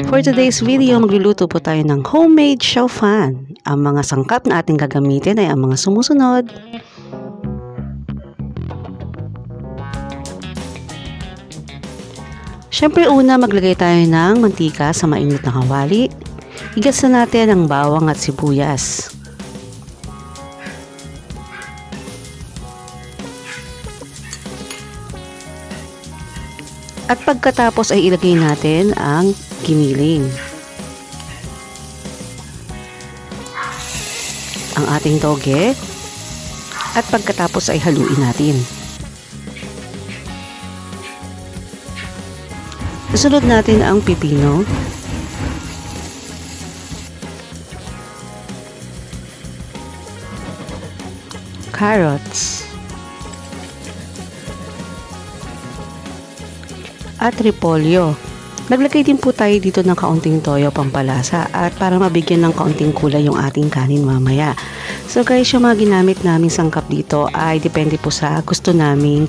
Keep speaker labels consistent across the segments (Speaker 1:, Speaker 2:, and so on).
Speaker 1: For today's video, magluluto po tayo ng homemade xiao fan. Ang mga sangkap na ating gagamitin ay ang mga sumusunod. Siyempre una, maglagay tayo ng mantika sa mainit na kawali. Igas na natin ang bawang at sibuyas. At pagkatapos ay ilagay natin ang giniling. Ang ating toge. At pagkatapos ay haluin natin. Susunod natin ang pipino. Carrots. At repolyo. Naglagay din po tayo dito ng kaunting toyo pampalasa at para mabigyan ng kaunting kulay yung ating kanin mamaya. So guys, yung mga ginamit naming sangkap dito ay depende po sa gusto naming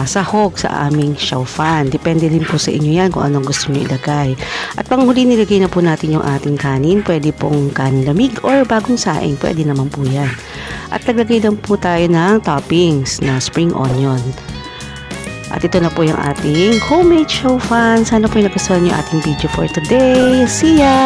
Speaker 1: sahog sa aming xiao fan. Depende din po sa inyo yan kung anong gusto nyo ilagay. At panghuli nilagay na po natin yung ating kanin. Pwede pong kanin lamig or bagong saing. Pwede naman po yan. At naglagay lang po tayo ng toppings na spring onion. At ito na po yung ating homemade xiao fan. Sana po yung nagustuhan yung ating video for today. See ya!